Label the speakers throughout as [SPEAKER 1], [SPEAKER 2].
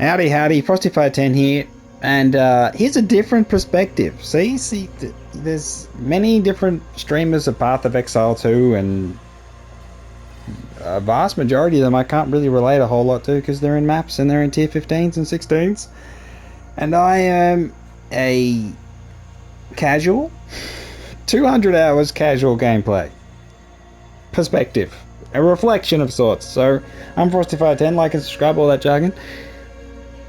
[SPEAKER 1] Howdy, howdy, Frosty510 here, and here's a different perspective. See, there's many different streamers of Path of Exile 2, and a vast majority of them I can't really relate a whole lot to because they're in maps and they're in tier 15s and 16s. And I am a casual, 200 hours casual gameplay perspective, a reflection of sorts. So I'm Frosty510, like and subscribe, all that jargon.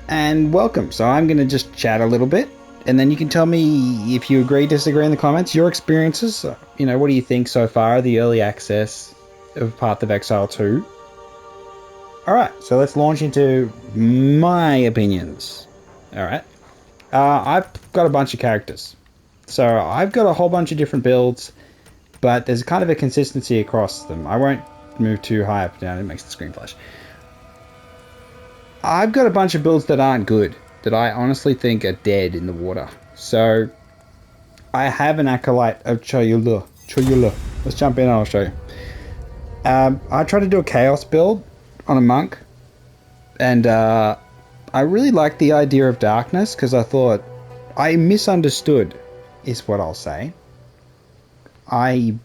[SPEAKER 1] And welcome. So I'm going to just chat a little bit, and then you can tell me if you agree, disagree in the comments, your experiences. You know, what do you think so far, the early access of Path of Exile 2? Alright, so let's launch into my opinions. Alright. I've got a bunch of characters. So I've got a whole bunch of different builds, but there's kind of a consistency across them. I won't move too high up and down, it makes the screen flash. I've got a bunch of builds that aren't good, that I honestly think are dead in the water. So I have an Acolyte of Choyula. Let's jump in and I'll show you. I tried to do a Chaos build on a Monk, and I really liked the idea of Darkness because I thought I misunderstood, is what I'll say. I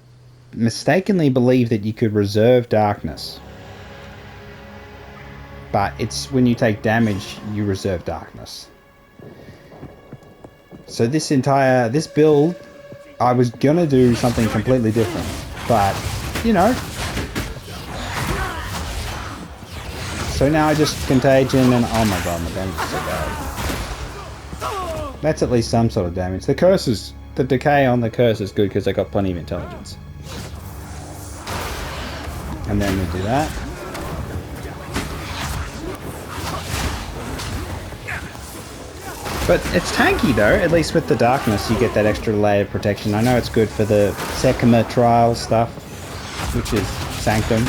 [SPEAKER 1] mistakenly believed that you could reserve Darkness. But it's when you take damage, you reserve Darkness. So this build, I was gonna do something completely different. But, you know. So now I just Contagion and, oh my god, my damage is so bad. That's at least some sort of damage. The curses, the decay on the curse is good because I got plenty of intelligence. And then we do that. But it's tanky though, at least with the Darkness you get that extra layer of protection. I know it's good for the Sekima trial stuff, which is Sanctum.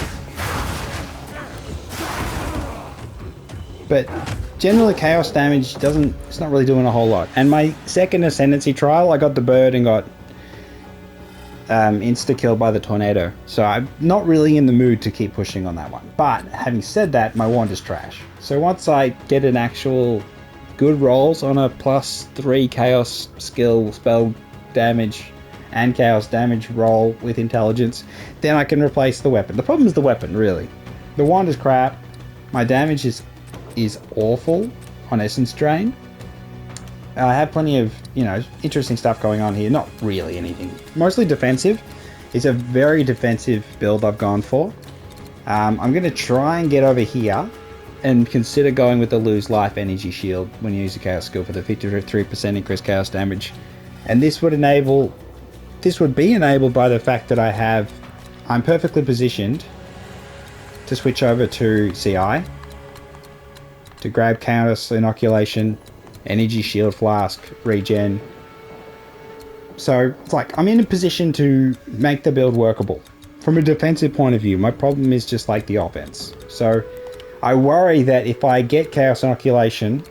[SPEAKER 1] But generally Chaos damage it's not really doing a whole lot. And my second Ascendancy trial, I got the bird and got insta-killed by the tornado. So I'm not really in the mood to keep pushing on that one. But having said that, my wand is trash. So once I get an actual good rolls on a +3 Chaos skill, spell damage, and Chaos damage roll with intelligence, then I can replace the weapon. The problem is the weapon, really. The wand is crap. My damage is awful on Essence Drain. I have plenty of, you know, interesting stuff going on here. Not really anything. Mostly defensive. It's a very defensive build I've gone for. I'm going to try and get over here and consider going with the lose life energy shield when you use a Chaos skill for the 53% increased Chaos damage. And this would be enabled by the fact that I'm perfectly positioned to switch over to CI, to grab Chaos Inoculation, Energy Shield Flask, Regen. So it's like I'm in a position to make the build workable. From a defensive point of view, my problem is just like the offense. So I worry that if I get Chaos Inoculation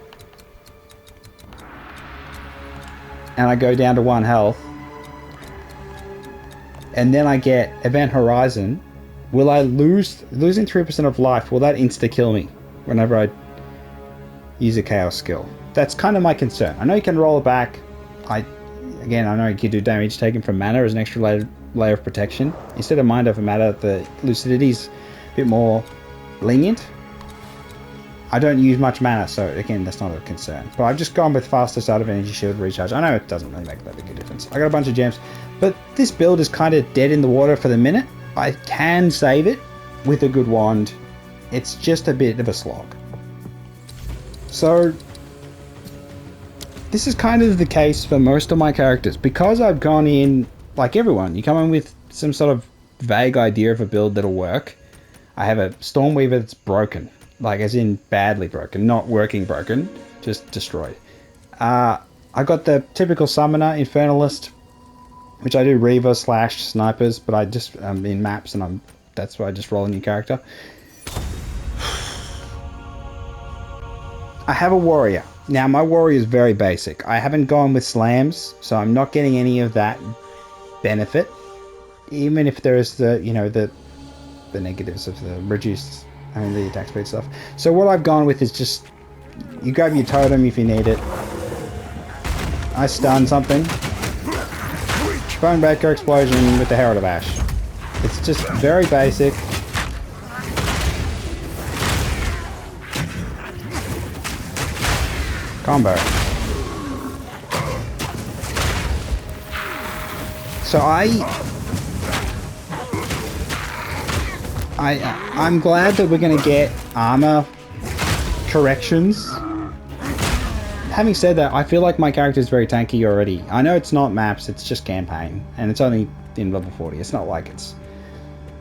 [SPEAKER 1] and I go down to 1 health and then I get Event Horizon, will I losing 3% of life, will that insta-kill me whenever I use a Chaos skill? That's kind of my concern. I know you can roll it back. I know you can do damage taken from mana as an extra layer of protection. Instead of Mind Over Matter, the Lucidity's a bit more lenient. I don't use much mana, so again, that's not a concern. But I've just gone with faster start of Energy Shield recharge. I know it doesn't really make that big a difference. I got a bunch of gems, but this build is kind of dead in the water for the minute. I can save it with a good wand. It's just a bit of a slog. So this is kind of the case for most of my characters. Because I've gone in, like everyone, you come in with some sort of vague idea of a build that'll work. I have a Stormweaver that's broken. Like, as in badly broken, not working broken, just destroyed. I got the typical Summoner, Infernalist, which I do Reaver / Snipers, but I just in maps, and that's why I just roll a new character. I have a Warrior. Now, my Warrior is very basic. I haven't gone with slams, so I'm not getting any of that benefit. Even if there is the, you know, the negatives of the reduced, I mean, the attack speed stuff. So what I've gone with is just You grab your totem if you need it. I stun something. Bonebreaker explosion with the Herald of Ash. It's just very basic. Combo. So I'm glad that we're gonna get armor corrections. Having said that, I feel like my character is very tanky already. I know it's not maps, it's just campaign, and it's only in level 40. It's not like it's,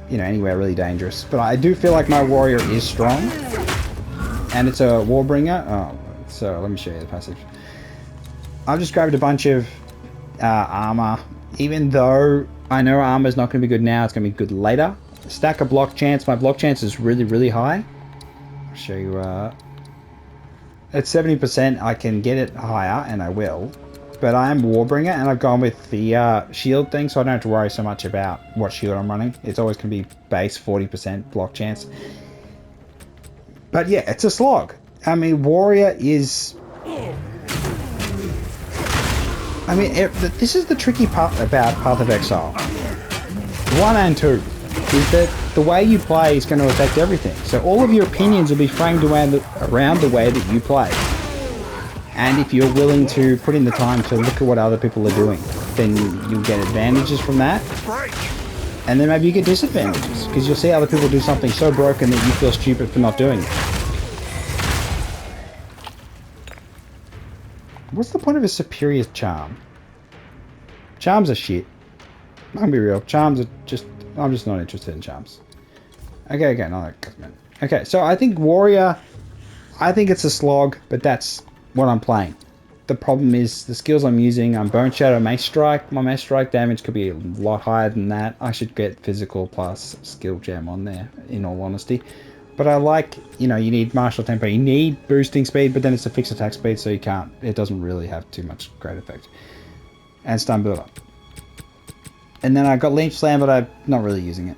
[SPEAKER 1] you know, anywhere really dangerous. But I do feel like my warrior is strong, and it's a warbringer. Oh, so let me show you the passage. I've just grabbed a bunch of armor, even though I know armor is not going to be good now. It's going to be good later. Stack a block chance. My block chance is really, really high. I'll show you. At 70%, I can get it higher, and I will. But I am Warbringer, and I've gone with the shield thing, so I don't have to worry so much about what shield I'm running. It's always going to be base 40% block chance. But yeah, it's a slog. I mean, Warrior is... I mean, this is the tricky part about Path of Exile. 1 and 2 is that the way you play is going to affect everything. So all of your opinions will be framed around the way that you play. And if you're willing to put in the time to look at what other people are doing, then you'll get advantages from that. And then maybe you get disadvantages, because you'll see other people do something so broken that you feel stupid for not doing it. What's the point of a superior charm? Charms are shit. I'm gonna be real. Charms are just... I'm just not interested in charms. Okay, not like... Okay, so I think Warrior... I think it's a slog, but that's what I'm playing. The problem is the skills I'm using. I'm Bone Shadow, Mace Strike. My Mace Strike damage could be a lot higher than that. I should get Physical plus Skill Gem on there, in all honesty. But I like, you know, you need Martial Tempo. You need boosting speed, but then it's a fixed attack speed, so you can't... It doesn't really have too much great effect. And Stun Build Up. And then I got Leech Slam, but I'm not really using it.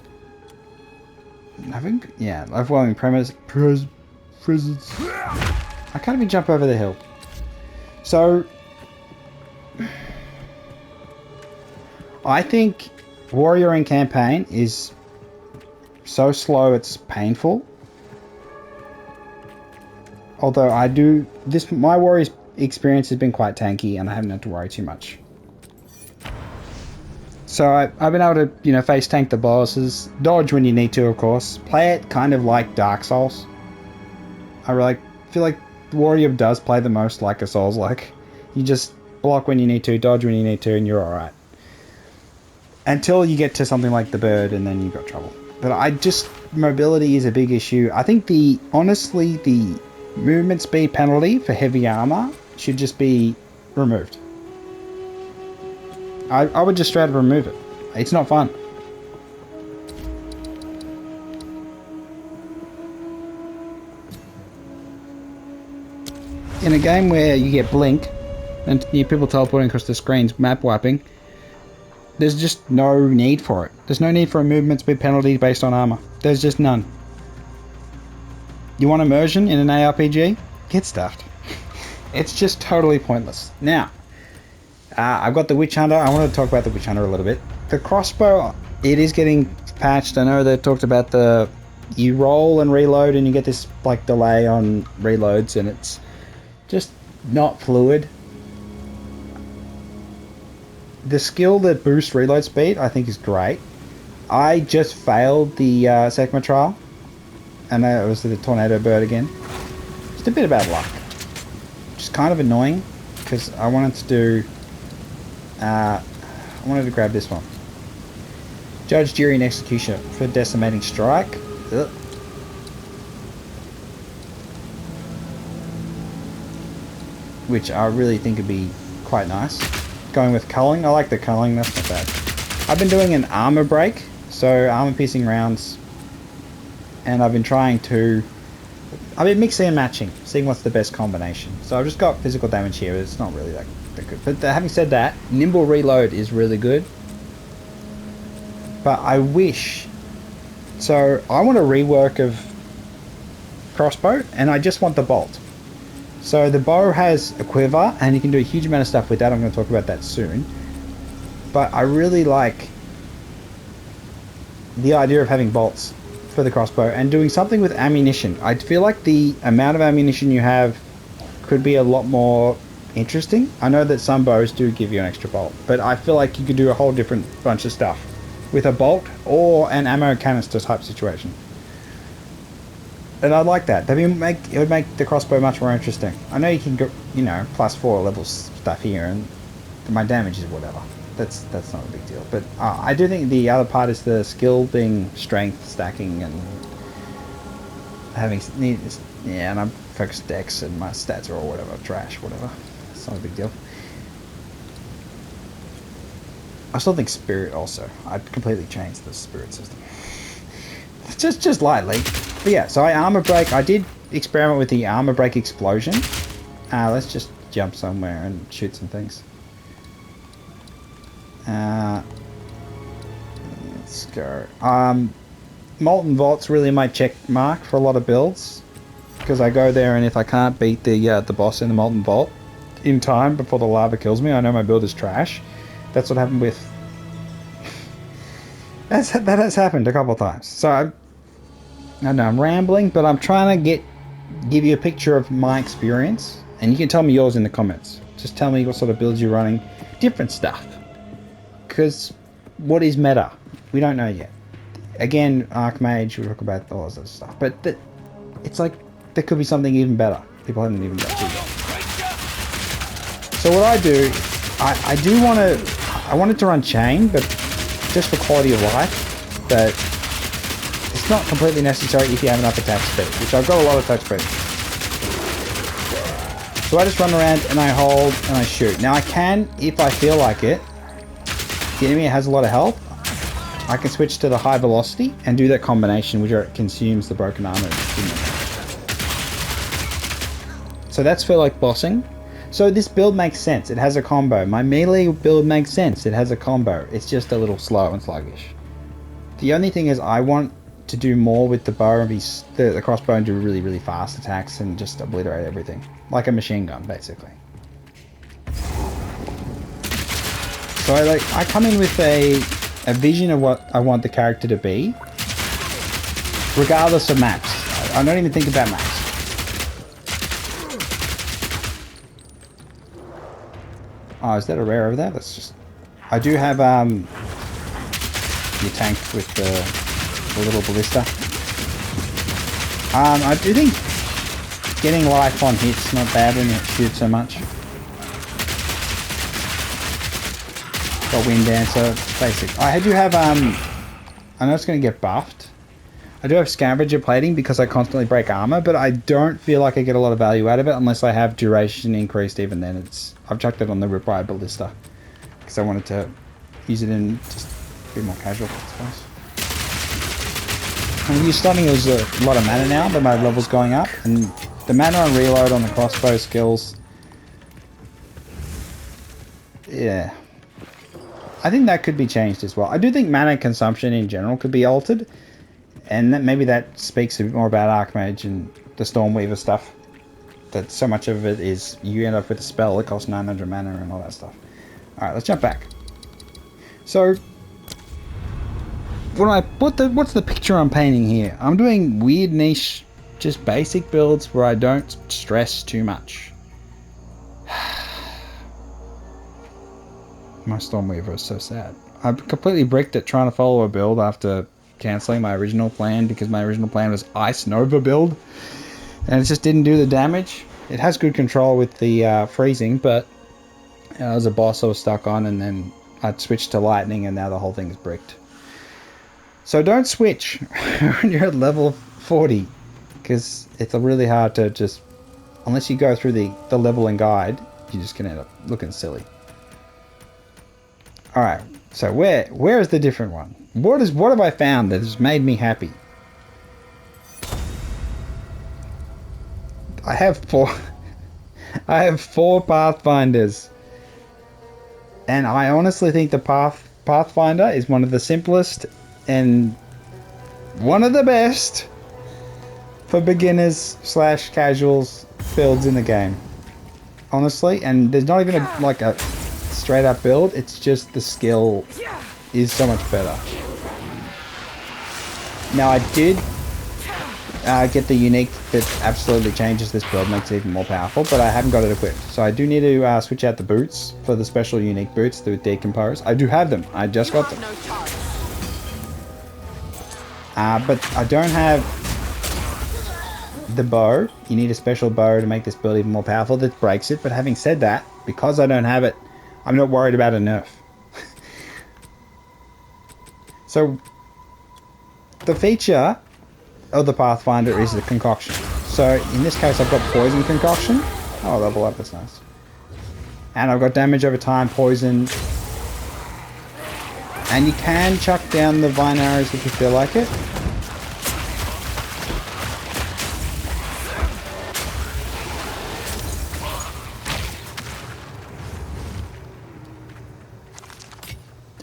[SPEAKER 1] I think, yeah, Overwhelming Presence. I can't even jump over the hill. So, I think Warrior in campaign is so slow it's painful. Although I do this, my Warrior's experience has been quite tanky, and I haven't had to worry too much. So I've been able to, you know, face tank the bosses, dodge when you need to, of course. Play it kind of like Dark Souls. I really feel like Warrior does play the most like a Souls-like. You just block when you need to, dodge when you need to, and you're alright. Until you get to something like the bird, and then you've got trouble. But I just... mobility is a big issue. I think honestly, the movement speed penalty for heavy armor should just be removed. I would just straight up remove it. It's not fun. In a game where you get blink and people teleporting across the screens, map wiping, there's just no need for it. There's no need for a movement speed penalty based on armor. There's just none. You want immersion in an ARPG? Get stuffed. It's just totally pointless. Now, I've got the Witch Hunter. I want to talk about the Witch Hunter a little bit. The crossbow, it is getting patched. I know they talked about you roll and reload and you get this like delay on reloads, and it's just not fluid. The skill that boosts reload speed I think is great. I just failed the Sekma trial, and it was the Tornado Bird again. Just a bit of bad luck. Just kind of annoying, because I wanted to do... I wanted to grab this one. Judge, Jury, and Executioner for Decimating Strike. Ugh. Which I really think would be quite nice. Going with culling. I like the culling, that's not bad. I've been doing an armor break, so armor piercing rounds, and I've been trying to... I've been mixing and matching, seeing what's the best combination. So I've just got physical damage here, but it's not really that good. But having said that, nimble reload is really good. But I wish... So I want a rework of crossbow, and I just want the bolt. So the bow has a quiver, and you can do a huge amount of stuff with that. I'm going to talk about that soon. But I really like the idea of having bolts for the crossbow and doing something with ammunition. I feel like the amount of ammunition you have could be a lot more interesting. I know that some bows do give you an extra bolt, but I feel like you could do a whole different bunch of stuff with a bolt or an ammo canister type situation. And I'd like that. It would make the crossbow much more interesting. I know you can go, you know, +4 level stuff here, and my damage is whatever. That's not a big deal. But I do think the other part is the skill being strength, stacking, and having... Yeah, and I'm focused dex, and my stats are all whatever, trash, whatever. It's not a big deal. I still think spirit also. I'd completely changed the spirit system. Just lightly. But yeah, so I armor break. I did experiment with the armor break explosion. Let's just jump somewhere and shoot some things. Let's go. Molten Vault's really my check mark for a lot of builds, because I go there and if I can't beat the boss in the Molten Vault in time before the lava kills me, I know my build is trash. That's what happened with... that has happened a couple of times. So I know I'm rambling, but I'm trying to give you a picture of my experience, and you can tell me yours in the comments. Just tell me what sort of builds you're running. Different stuff. Because what is meta? We don't know yet. Again, Archmage, we'll talk about all this stuff. But it's like there could be something even better. People haven't even got to yet. So what I do, I wanted to run chain, but just for quality of life. But it's not completely necessary if you have enough attack speed, which I've got a lot of attack speed. So I just run around and I hold and I shoot. Now I can, if I feel like it, the enemy has a lot of health, I can switch to the high velocity and do that combination which consumes the broken armor. So that's for like bossing. So this build makes sense. It has a combo. My melee build makes sense. It has a combo. It's just a little slow and sluggish. The only thing is I want to do more with the bow and the crossbow and do really, really fast attacks and just obliterate everything. Like a machine gun, basically. So I come in with a vision of what I want the character to be, regardless of maps. I don't even think about maps. Oh, is that a rare over there? That's just... I do have your tank with the little ballista. I do think getting life on hit's not bad when you shoot so much. Got Wind Dancer, basic. I do have, I know it's going to get buffed. I do have Scavenger Plating because I constantly break armor, but I don't feel like I get a lot of value out of it unless I have duration increased. Even then, I've chucked it on the Ripwire Ballista because I wanted to use it in just a bit more casual, I suppose. And with stunning, there's a lot of mana now, but my level's going up, and the mana and reload on the crossbow skills, yeah, I think that could be changed as well. I do think mana consumption in general could be altered, and maybe that speaks a bit more about Archmage and the Stormweaver stuff. That so much of it is you end up with a spell that costs 900 mana and all that stuff. Alright, let's jump back. So, what's the picture I'm painting here? I'm doing weird niche, just basic builds where I don't stress too much. My Stormweaver is so sad. I've completely bricked it trying to follow a build after cancelling my original plan because my original plan was Ice Nova build. And it just didn't do the damage. It has good control with the freezing, but there was a boss I was stuck on, and then I'd switched to lightning, and now the whole thing is bricked. So don't switch when you're at level 40, because it's really hard to just, unless you go through the leveling guide, you're just gonna end up looking silly. All right, so where is the different one? What have I found that has made me happy? I have four Pathfinders, and I honestly think the Pathfinder is one of the simplest and one of the best for beginners / casuals builds in the game, honestly, and there's not even like a straight up build. It's just the skill is so much better. Now I did get the unique that absolutely changes this build, makes it even more powerful, but I haven't got it equipped. So I do need to switch out the boots for the special unique boots, the decompose. I do have them. I just got them. But I don't have the bow. You need a special bow to make this build even more powerful that breaks it. But having said that, because I don't have it, I'm not worried about a nerf. So the feature of the Pathfinder is the concoction. So in this case I've got poison concoction. Oh, level up, that's nice. And I've got damage over time, poison. And you can chuck down the vine arrows if you feel like it.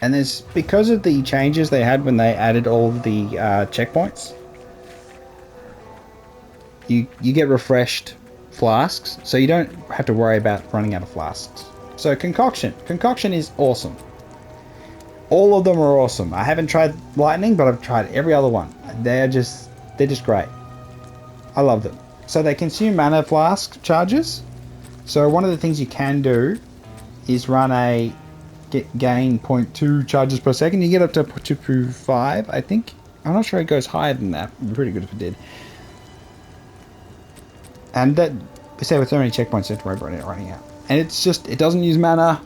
[SPEAKER 1] And there's, because of the changes they had when they added all the checkpoints, you get refreshed flasks, so you don't have to worry about running out of flasks. So concoction is awesome. All of them are awesome. I haven't tried lightning, but I've tried every other one. They're just great. I love them. So they consume mana flask charges. So one of the things you can do is run a gain 0.2 charges per second. You get up to 2.5, I think. I'm not sure it goes higher than that. It'd be pretty good if it did. And that, say with so many checkpoints, you don't have to worry about it running out. And it's just, it doesn't use mana.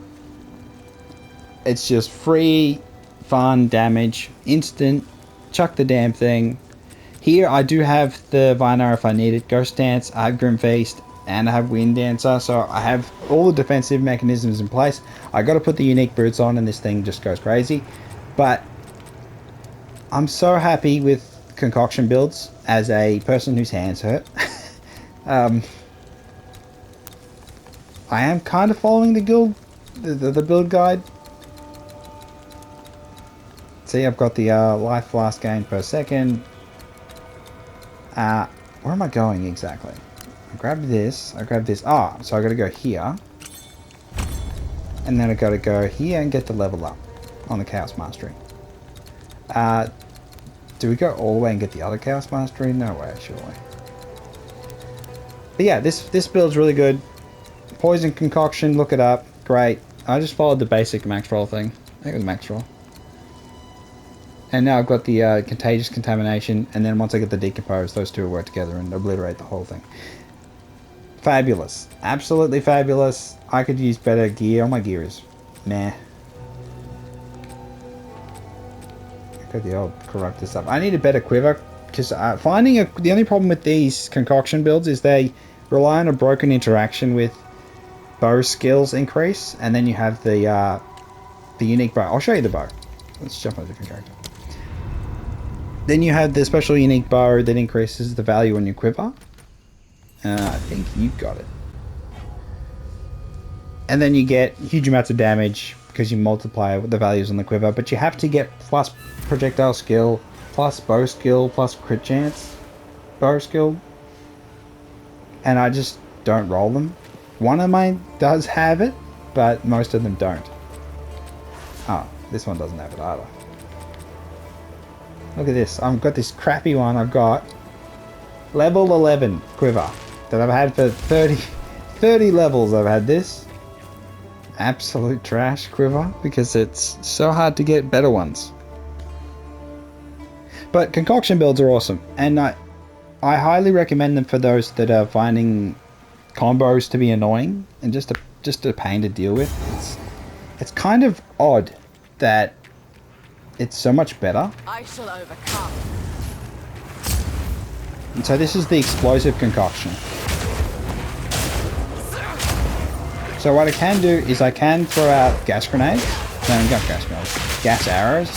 [SPEAKER 1] It's just free, fun damage, instant, chuck the damn thing. Here I do have the Vine Arrow if I need it, Ghost Dance, I have Grim Feast, and I have Wind Dancer, so I have all the defensive mechanisms in place. I got to put the unique boots on and this thing just goes crazy. But I'm so happy with concoction builds as a person whose hands hurt. I am kind of following the guild, the build guide. See, I've got the life flask gain per second. Where am I going exactly? I grab this, I grab this. Ah, so I gotta go here. And then I gotta go here and get the level up on the Chaos Mastery. Do we go all the way and get the other Chaos Mastery? No way, surely. But yeah, this build's really good. Poison concoction, look it up. Great. I just followed the basic max roll thing. I think it was max roll. And now I've got the contagious contamination, and then once I get the decompose, those two will work together and obliterate the whole thing. Fabulous. Absolutely fabulous. I could use better gear. All my gear is meh. I got the old corruptor stuff. I need a better quiver, because the only problem with these concoction builds is they rely on a broken interaction with bow skills increase, and then you have the unique bow. I'll show you the bow. Let's jump on a different character. Then you have the special unique bow that increases the value on your quiver. I think you've got it. And then you get huge amounts of damage because you multiply the values on the quiver, but you have to get plus projectile skill, plus bow skill, plus crit chance bow skill. And I just don't roll them. One of mine does have it, but most of them don't. Oh, this one doesn't have it either. Look at this. I've got this crappy one. I've got level 11 quiver that I've had for 30 levels. I've had this. Absolute trash quiver because it's so hard to get better ones. But concoction builds are awesome. And I highly recommend them for those that are finding combos to be annoying and just a pain to deal with. It's kind of odd that it's so much better.
[SPEAKER 2] I shall overcome.
[SPEAKER 1] And so this is the explosive concoction. So what I can do is I can throw out gas grenades. No, not gas grenades. Gas arrows.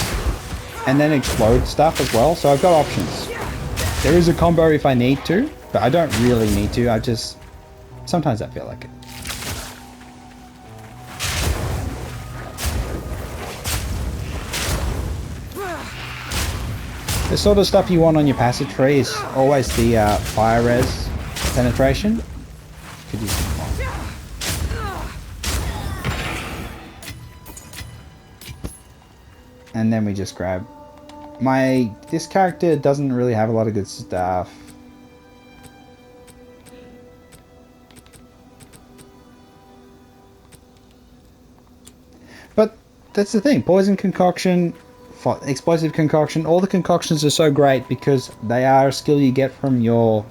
[SPEAKER 1] And then explode stuff as well. So I've got options. There is a combo if I need to, but I don't really need to. Sometimes I feel like it. The sort of stuff you want on your passage tree is always the fire res penetration. Could use some more. And then we just grab this character doesn't really have a lot of good stuff. But that's the thing, poison concoction, explosive concoction, all the concoctions are so great because they are a skill you get from your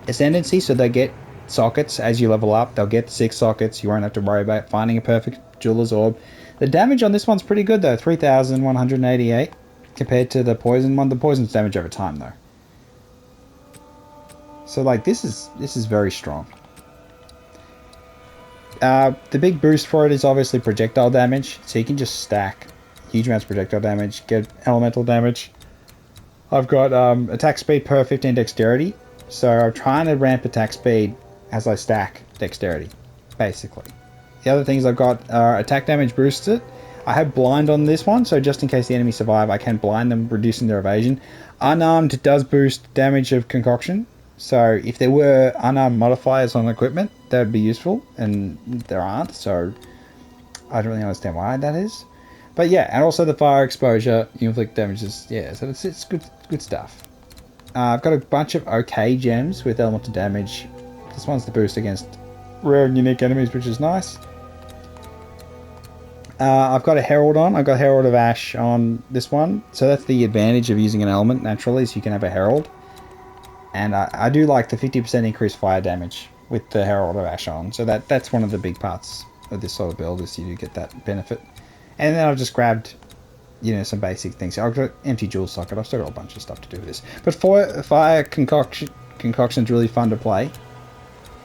[SPEAKER 1] ascendancy, so they get sockets as you level up. They'll get 6 sockets, you won't have to worry about finding a perfect jeweler's orb. The damage on this one's pretty good though, 3,188 compared to the poison one. The poison's damage over time though. So like this is very strong. The big boost for it is obviously projectile damage, so you can just stack huge amounts of projectile damage, get elemental damage. I've got attack speed per 15 dexterity, so I'm trying to ramp attack speed as I stack dexterity, basically. The other things I've got are attack damage boosted. I have blind on this one, so just in case the enemy survive, I can blind them, reducing their evasion. Unarmed does boost damage of concoction, so if there were unarmed modifiers on equipment, that would be useful, and there aren't, so I don't really understand why that is. But yeah, and also the fire exposure, you inflict damages, yeah, so it's good stuff. I've got a bunch of okay gems with elemental damage. This one's the boost against rare and unique enemies, which is nice. I've got a Herald on. I've got Herald of Ash on this one. So that's the advantage of using an element naturally, so you can have a Herald. And I do like the 50% increased fire damage with the Herald of Ash on. So that's one of the big parts of this sort of build, is you do get that benefit. And then I've just grabbed, you know, some basic things. I've got empty jewel socket. I've still got a bunch of stuff to do with this. But fire concoction's really fun to play.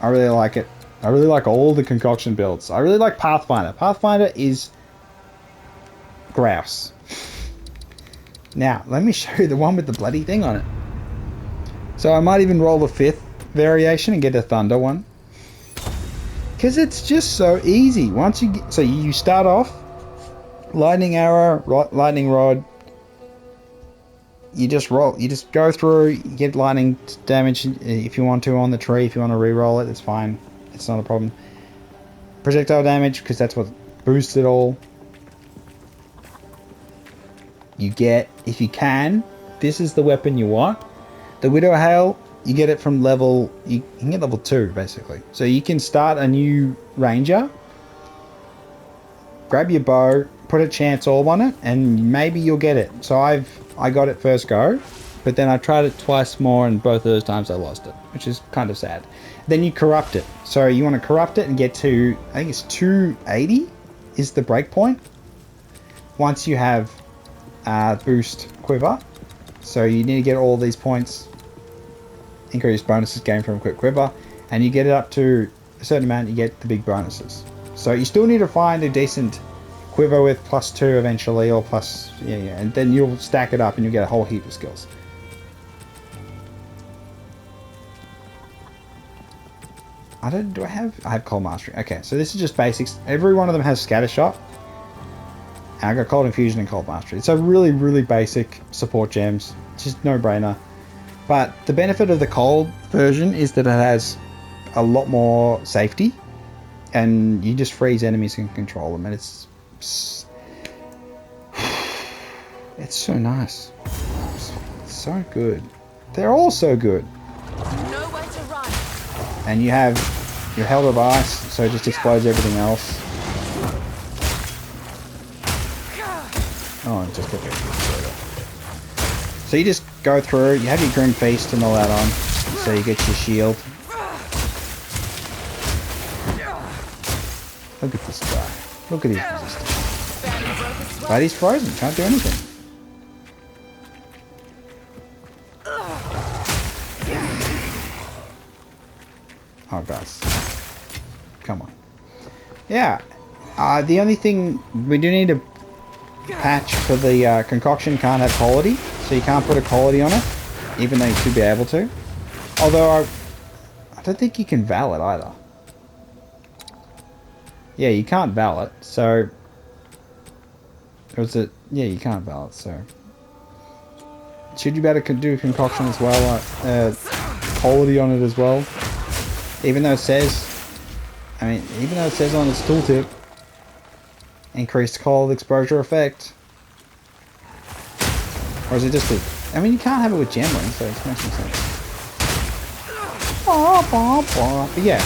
[SPEAKER 1] I really like it. I really like all the concoction builds. I really like Pathfinder. Pathfinder is grouse. Now, let me show you the one with the bloody thing on it. So I might even roll the 5th variation and get a thunder one. Because it's just so easy. Once you get, so you start off, lightning arrow, lightning rod. You just roll, you just go through, you get lightning damage if you want to on the tree. If you want to re-roll it, it's fine. It's not a problem. Projectile damage, because that's what boosts it all. You get, if you can, this is the weapon you want. The Widow Hail, you get it from level, you can get level 2 basically. So you can start a new ranger, grab your bow, put a chance orb on it, and maybe you'll get it. So I got it first go, but then I tried it twice more, and both of those times I lost it, which is kind of sad. Then you corrupt it. So you want to corrupt it and get to, I think it's 280 is the break point. Once you have boost quiver, so you need to get all these points, increased bonuses gained from quick quiver, and you get it up to a certain amount, you get the big bonuses. So you still need to find a decent quiver with +2 eventually, or plus, yeah, and then you'll stack it up and you'll get a whole heap of skills. I have Cold Mastery. Okay, so this is just basics. Every one of them has Scatter Shot. And I got Cold Infusion and Cold Mastery. It's a really, really basic support gems. It's just no brainer. But the benefit of the cold version is that it has a lot more safety, and you just freeze enemies and control them, and it's so nice. It's so good. They're all so good.
[SPEAKER 2] Nowhere to run.
[SPEAKER 1] And you have your Held of Ice, so it just explodes everything else. Oh, it just took it. So you just go through, you have your Grim Feast and all that on, so you get your shield. Look at this guy. Look at his resistance. But he's frozen, can't do anything. Oh, guys. Come on. Yeah. The only thing we do need to patch for the concoction can't have quality, so you can't put a quality on it, even though you should be able to. Although I don't think you can val it either. Yeah, you can't val it, so... Or is it... Yeah, you can't val it, so... Should you be able to do concoction as well, quality on it as well? Even though it says, even though it says on its tooltip, increased cold exposure effect. Or is it just a... I mean, you can't have it with gem rings, so it makes no sense. But yeah,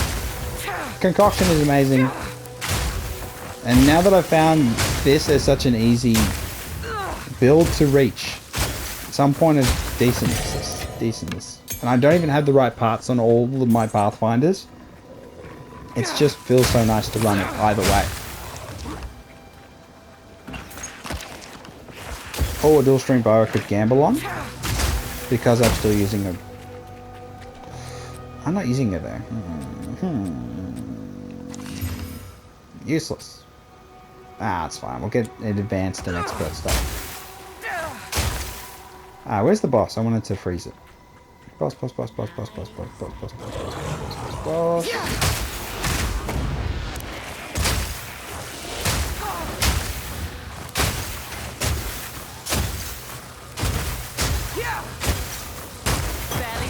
[SPEAKER 1] concoction is amazing. And now that I've found this as such an easy build to reach, some point of decentness. And I don't even have the right parts on all of my Pathfinders. It just feels so nice to run it either way. Or a dual string bow I could gamble on, because I'm still using a... I'm not using it though. Useless. Ah, it's fine. We'll get it advanced and expert stuff. Ah, where's the boss? I wanted to freeze it. Boss.
[SPEAKER 2] Barely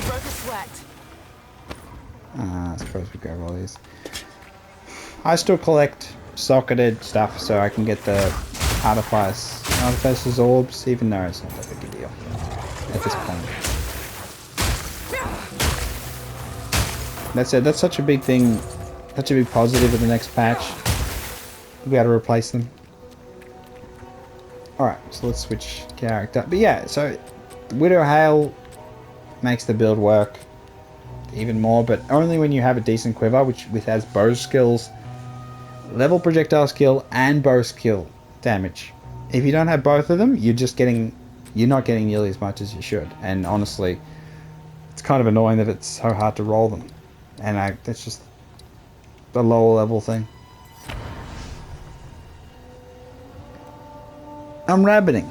[SPEAKER 2] broke a sweat.
[SPEAKER 1] I suppose we grab all these. I still collect socketed stuff so I can get the Artificer's orbs, even though it's not that big a deal at this point. That's it. That's such a big thing, such a big positive of the next patch. We'll be able to replace them. Alright, so let's switch character. But yeah, so Widow Hail makes the build work even more, but only when you have a decent quiver, which has bow skills, level projectile skill, and bow skill damage. If you don't have both of them, you're not getting nearly as much as you should. And honestly, it's kind of annoying that it's so hard to roll them. And that's just the lower level thing. I'm rabbiting.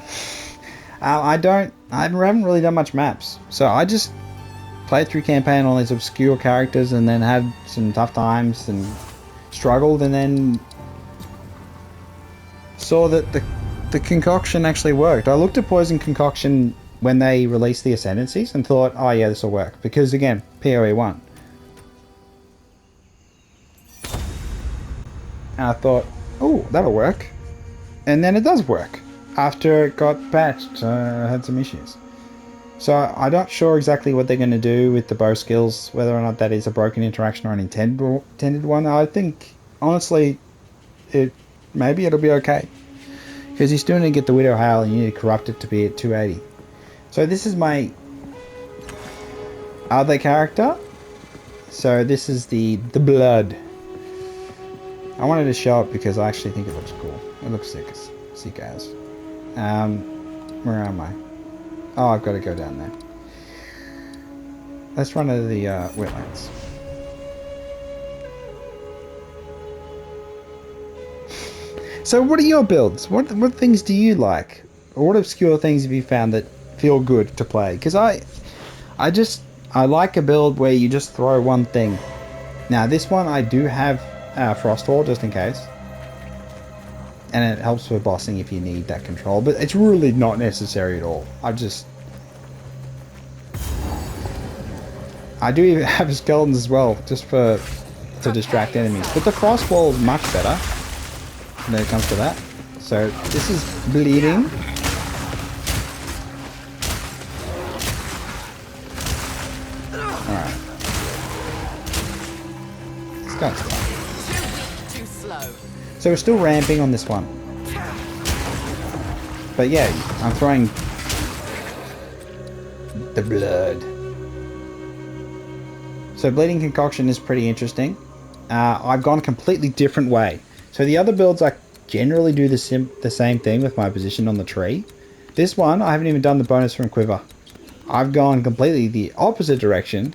[SPEAKER 1] I haven't really done much maps, so I just played through campaign on these obscure characters and then had some tough times and struggled, and then saw that the concoction actually worked. I looked at Poison Concoction when they released the Ascendancies and thought, oh yeah, this will work, because again, PoE 1. And I thought, oh, that'll work. And then it does work. After it got patched, I had some issues. So I'm not sure exactly what they're going to do with the bow skills, whether or not that is a broken interaction or an intended one. I think, honestly, maybe it'll be okay. Because you still need to get the Widow Hail and you need to corrupt it to be at 280. So this is my other character. So this is the Blood. I wanted to show it because I actually think it looks cool. It looks sick as. Where am I? Oh, I've got to go down there. Let's run to the wetlands. So what are your builds? What things do you like? Or what obscure things have you found that feel good to play? Because I like a build where you just throw one thing. Now this one I do have Frostwall just in case. And it helps for bossing if you need that control, but it's really not necessary at all. I do even have skeletons as well, just to distract enemies. But the frost wall is much better when it comes to that. So this is bleeding. Alright. This guy's done.
[SPEAKER 2] Too slow.
[SPEAKER 1] So we're still ramping on this one. But yeah, I'm throwing the blood. So Bleeding Concoction is pretty interesting. I've gone a completely different way. So the other builds I generally do the same thing with my position on the tree. This one, I haven't even done the bonus from Quiver. I've gone completely the opposite direction.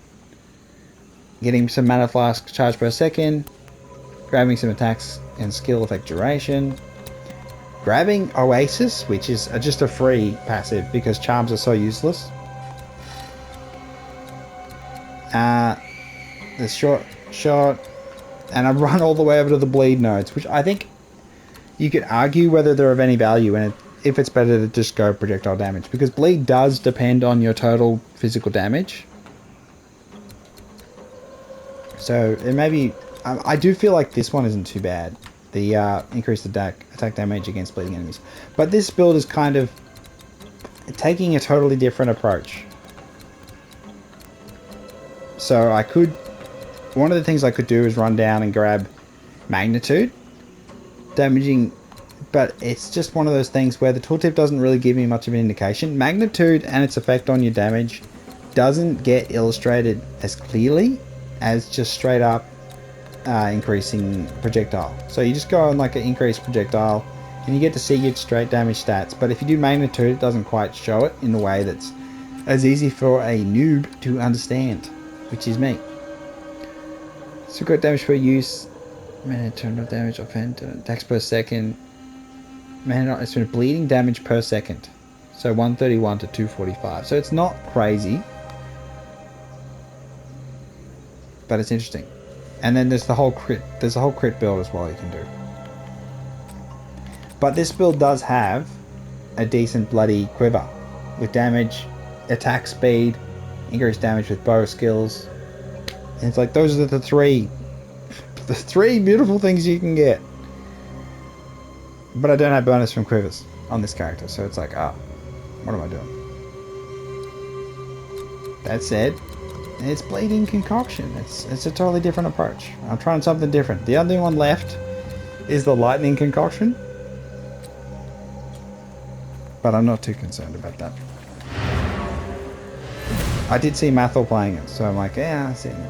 [SPEAKER 1] Getting some Mana Flask charge per second. Grabbing some attacks and skill effect duration. Grabbing Oasis, which is just a free passive because charms are so useless. The shot, and I run all the way over to the bleed nodes, which I think you could argue whether they're of any value, and if it's better to just go projectile damage, because bleed does depend on your total physical damage. So it may be... I do feel like this one isn't too bad. The increased attack damage against bleeding enemies. But this build is kind of taking a totally different approach. So I could... One of the things I could do is run down and grab Magnitude. Damaging... But it's just one of those things where the tooltip doesn't really give me much of an indication. Magnitude and its effect on your damage doesn't get illustrated as clearly as just straight up increasing projectile. So you just go on like an increased projectile and you get to see your straight damage stats. But if you do Magnitude, it doesn't quite show it in the way that's as easy for a noob to understand, which is me. So got damage per use, man, turn of damage, offend, attacks per second. Man, it's been bleeding damage per second. So 131 to 245. So it's not crazy. But it's interesting. And then there's the whole crit. There's a whole crit build as well you can do. But this build does have a decent bloody quiver. With damage, attack speed, increased damage with bow skills. And it's like those are the three beautiful things you can get. But I don't have bonus from quivers on this character, so it's like, what am I doing? That said, it's bleeding concoction. It's a totally different approach. I'm trying something different. The only one left is the lightning concoction, but I'm not too concerned about that. I did see Mathel playing it, so I'm like, yeah, I see it.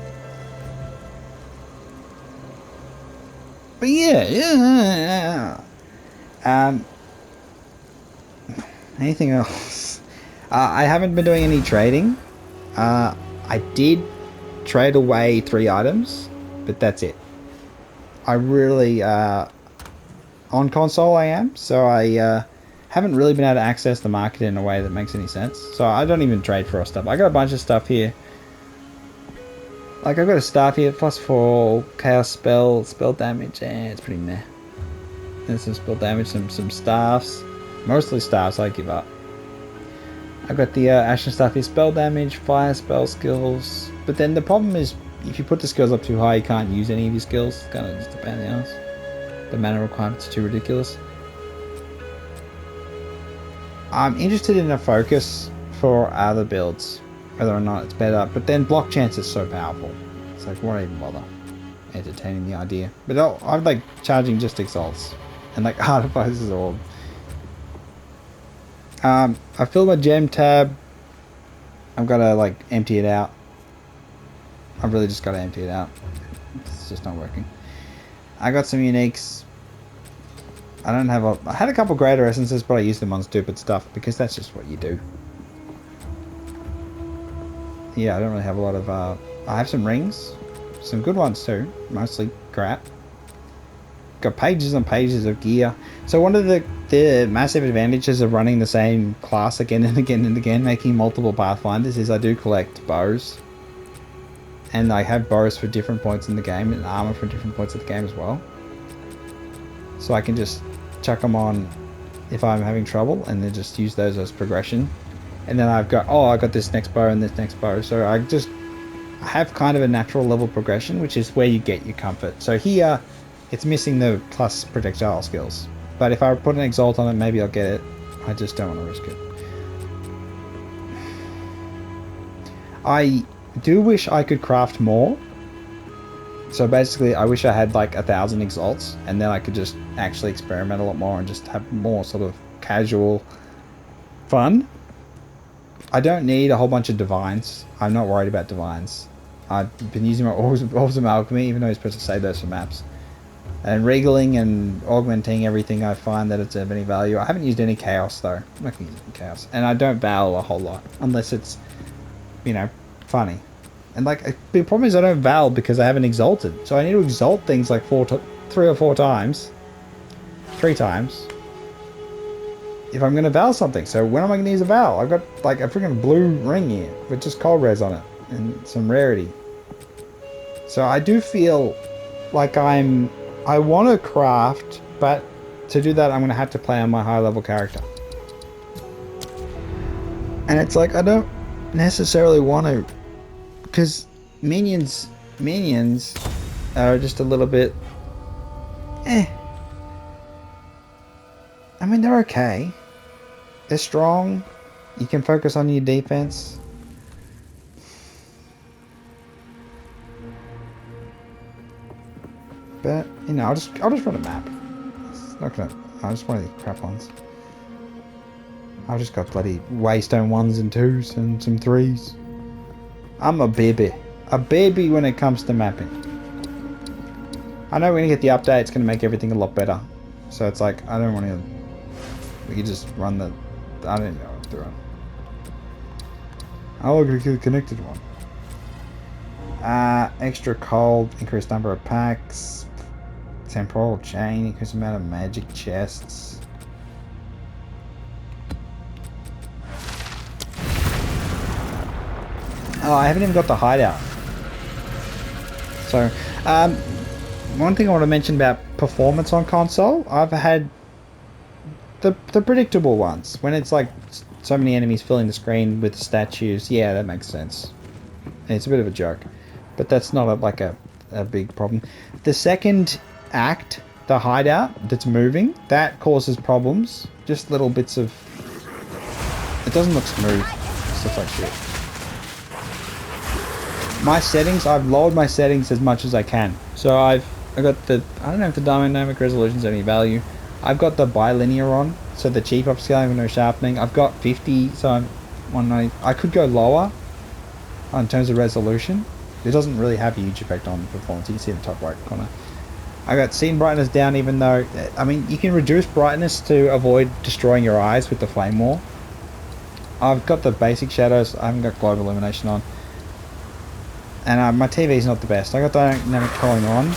[SPEAKER 1] But yeah. Anything else? I haven't been doing any trading. I did trade away 3 items, but that's it. I really, on console I am, so I haven't really been able to access the market in a way that makes any sense. So I don't even trade for stuff. I got a bunch of stuff here. Like I've got a staff here, +4 chaos spell damage, and it's pretty meh. There's some spell damage, some staffs. Mostly staffs, I give up. I've got the Ashen Staff here, spell damage, fire spell skills. But then the problem is, if you put the skills up too high, you can't use any of your skills. It's kind of just a pain in the ass. The mana requirements are too ridiculous. I'm interested in a focus for other builds, whether or not it's better. But then block chance is so powerful. It's like, why even bother entertaining the idea? But I'm like charging just exalts. And like artificers orb. I filled my gem tab. I've got to like empty it out. I've really just got to empty it out. It's just not working. I got some uniques. I had a couple greater essences, but I used them on stupid stuff because that's just what you do. Yeah, I don't really have a lot of, I have some rings. Some good ones too. Mostly crap. Got pages and pages of gear. So one of the massive advantages of running the same class again and again and again, making multiple pathfinders, is I do collect bows. And I have bows for different points in the game, and armor for different points of the game as well. So I can just chuck them on if I'm having trouble, and then just use those as progression. And then I've got, I got this next bow and this next bow. So I have kind of a natural level progression, which is where you get your comfort. So here, it's missing the plus projectile skills. But if I put an exalt on it, maybe I'll get it. I just don't want to risk it. I do wish I could craft more. So basically, I wish I had like 1,000 exalts, and then I could just actually experiment a lot more and just have more sort of casual fun. I don't need a whole bunch of divines. I'm not worried about divines. I've been using my orbs of alchemy, even though you're supposed to save those for maps. And regaling and augmenting everything, I find that it's of any value. I haven't used any chaos though. I'm not going to use any chaos. And I don't val a whole lot, unless it's, funny. And like, the problem is I don't val because I haven't exalted. So I need to exalt things like 3 or 4 times. 3 times. If I'm going to val something. So when am I going to use a val? I've got like a freaking blue ring here with just cold res on it. And some rarity. So I do feel like I want to craft, but to do that I'm going to have to play on my high level character. And it's like, I don't necessarily want to, because minions minions are just a little bit... I mean, they're okay. They're strong. You can focus on your defense. But, you know, I'll just run a map. It's not gonna... I just want these crap ones. I've just got bloody Waystone 1s and 2s and some 3s. I'm a baby. A baby when it comes to mapping. I know when you get the update, it's going to make everything a lot better. So it's like, I don't want to... We could just run the... I don't know what to run. Oh, look at the connected one. Extra cold, increased number of packs. Temporal chain, increased amount of magic chests. Oh, I haven't even got the hideout. So, one thing I want to mention about performance on console, I've had the predictable ones. When it's like so many enemies filling the screen with statues, yeah, that makes sense. It's a bit of a joke, but that's not like a big problem. The second act, the hideout that's moving, that causes problems. Just little bits of... It doesn't look smooth. Stuff like shit. My settings, I've lowered my settings as much as I can. So I got the... I don't know if the dynamic resolution's any value. I've got the bilinear on, so the cheap upscaling with no sharpening. I've got 50, so I'm 190. I could go lower in terms of resolution. It doesn't really have a huge effect on performance. You can see in the top right corner. I got scene brightness down, even though... I mean, you can reduce brightness to avoid destroying your eyes with the flame wall. I've got the basic shadows. I haven't got global illumination on. And my TV's not the best. I got dynamic controlling on.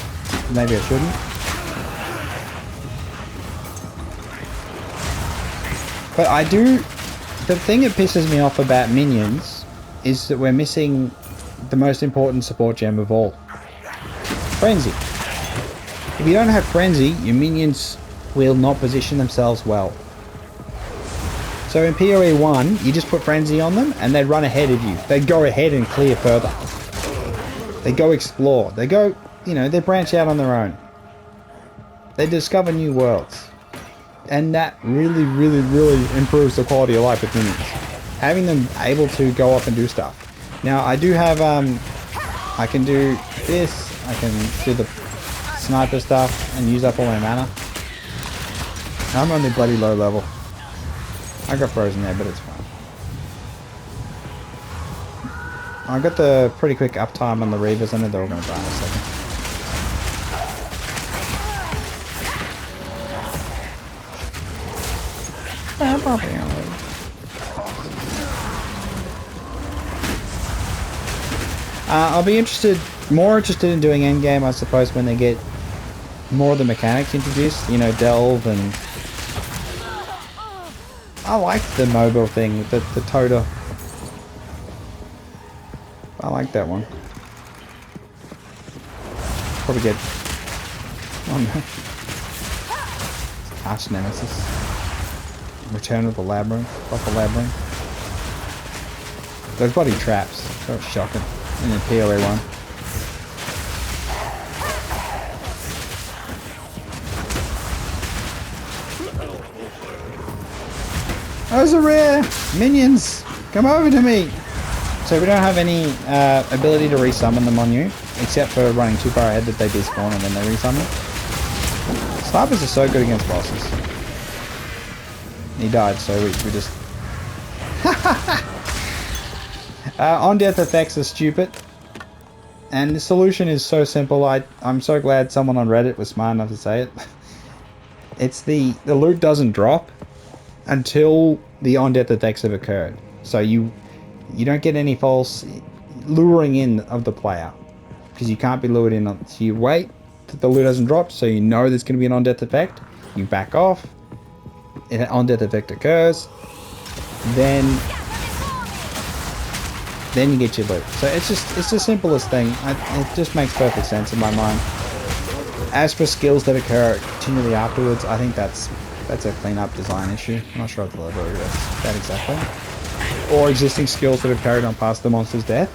[SPEAKER 1] Maybe I shouldn't. But I do... The thing that pisses me off about minions is that we're missing the most important support gem of all. Frenzy. If you don't have Frenzy, your minions will not position themselves well. So in PoE 1, you just put Frenzy on them and they run ahead of you. They go ahead and clear further. They go explore. They go, you know, they branch out on their own. They discover new worlds. And that really, really, really improves the quality of life with minions. Having them able to go off and do stuff. Now, I do have, I can do this. I can do the sniper stuff and use up all my mana. I'm only bloody low level. I got frozen there, but it's fine. I got the pretty quick uptime on the Reavers. I know they're all going to die in a second. I'll be more interested in doing endgame, I suppose, when they get more of the mechanics introduced. You know, delve and... I like the mobile thing, the Toda. I like that one. Probably get... Oh no. Arch Nemesis. Return of the Labyrinth. Fuck the Labyrinth. Those bloody traps. That was shocking. In the PoE 1. Those are rare! Minions! Come over to me! So we don't have any ability to resummon them on you, except for running too far ahead that they despawn and then they resummon. Snipers are so good against bosses. He died, so we just... on-death effects are stupid. And the solution is so simple. I'm so glad someone on Reddit was smart enough to say it. It's the loot doesn't drop until the on-death effects have occurred. So you don't get any false luring in of the player. Because you can't be lured in. So you wait till the loot doesn't drop, so you know there's going to be an on-death effect. You back off. An on-death effect occurs. Then you get your loot. So it's the simplest thing. It just makes perfect sense in my mind. As for skills that occur continually afterwards, I think that's a clean-up design issue. I'm not sure what the level is that exactly. Or existing skills that have carried on past the monster's death.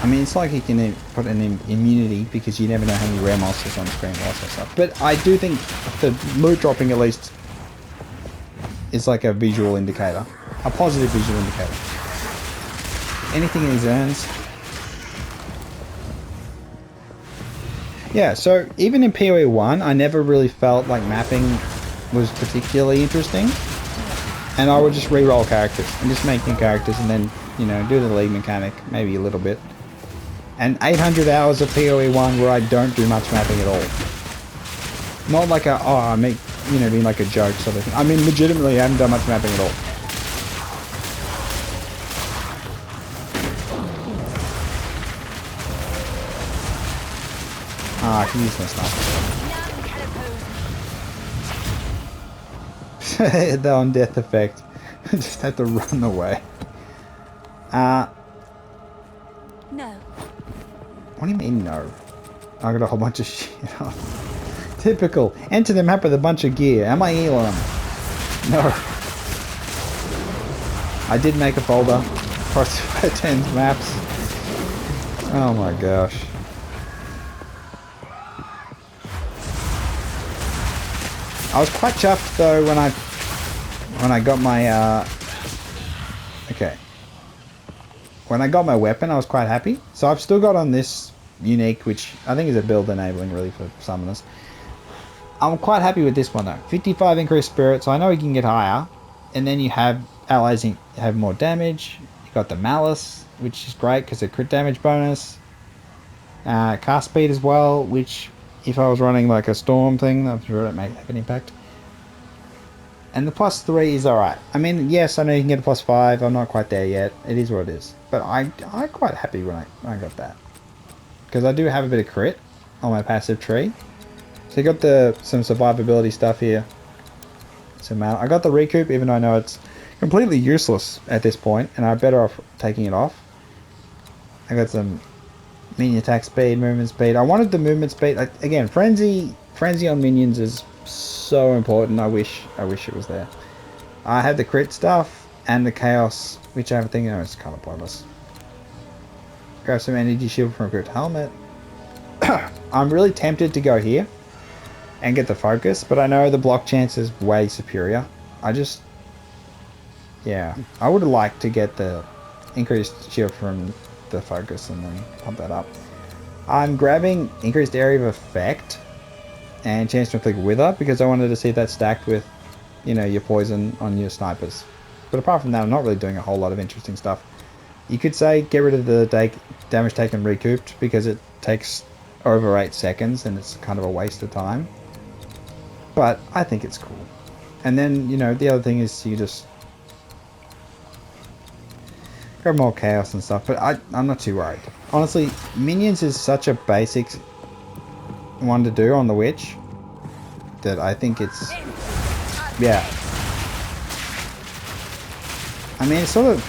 [SPEAKER 1] I mean, it's like he can put an immunity because you never know how many rare monsters on screen also stuff. But I do think the loot dropping at least is like a visual indicator. A positive visual indicator. Anything in his urns. Yeah, so even in PoE 1, I never really felt like mapping was particularly interesting. And I would just re-roll characters and just make new characters and then, you know, do the league mechanic, maybe a little bit. And 800 hours of PoE 1 where I don't do much mapping at all. Not like a, oh, I make, you know, being like a joke sort of thing. I mean, legitimately, I haven't done much mapping at all. Ah, I can use my sniper. The on death effect. Just have to run away.
[SPEAKER 2] No.
[SPEAKER 1] What do you mean no? I got a whole bunch of shit. Typical. Enter the map with a bunch of gear. Am I Elon? No. I did make a folder. Across 10 maps. Oh my gosh. I was quite chuffed though when I got my okay. When I got my weapon, I was quite happy. So I've still got on this unique, which I think is a build enabling really for summoners. I'm quite happy with this one though. 55 increased spirit, so I know you can get higher. And then you have allies have more damage. You got the malice, which is great because of crit damage bonus. Cast speed as well, which if I was running like a storm thing, I'm sure it might have an impact. And the +3 is alright. I mean, yes, I know you can get a +5. I'm not quite there yet. It is what it is. But I'm quite happy when I got that. Because I do have a bit of crit on my passive tree. So you got some survivability stuff here. I got the recoup, even though I know it's completely useless at this point, and I'm better off taking it off. I got some minion attack speed, movement speed. I wanted the movement speed. Again, frenzy on minions is so important. I wish it was there. I had the crit stuff and the chaos, which I think is kind of pointless. Grab some energy shield from a crit helmet. I'm really tempted to go here and get the focus, but I know the block chance is way superior. Yeah, I would have liked to get the increased shield from the focus and then pump that up. I'm grabbing increased area of effect and chance to inflict wither because I wanted to see that stacked with, you know, your poison on your snipers. But apart from that, I'm not really doing a whole lot of interesting stuff. You could say get rid of the damage taken recouped because it takes over 8 seconds and it's kind of a waste of time. But I think it's cool. And then, you know, the other thing is you just grab more chaos and stuff, but I'm not too worried. Honestly, minions is such a basic one to do on the witch that I think it's, yeah. I mean, it's sort of,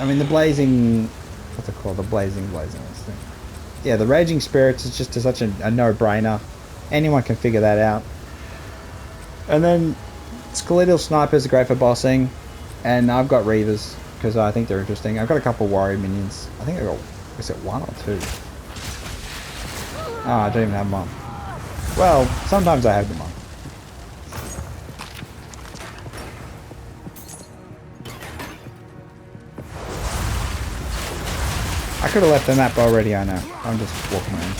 [SPEAKER 1] I mean, the blazing, what's it called? The blazing thing. Yeah, the raging spirits is just such a no-brainer. Anyone can figure that out. And then skeletal snipers are great for bossing, and I've got reavers because I think they're interesting. I've got a couple warrior minions. I think I got, is it 1 or 2? Oh, I don't even have them on. Well, sometimes I have them on. I could have left the map already, I know. I'm just walking around.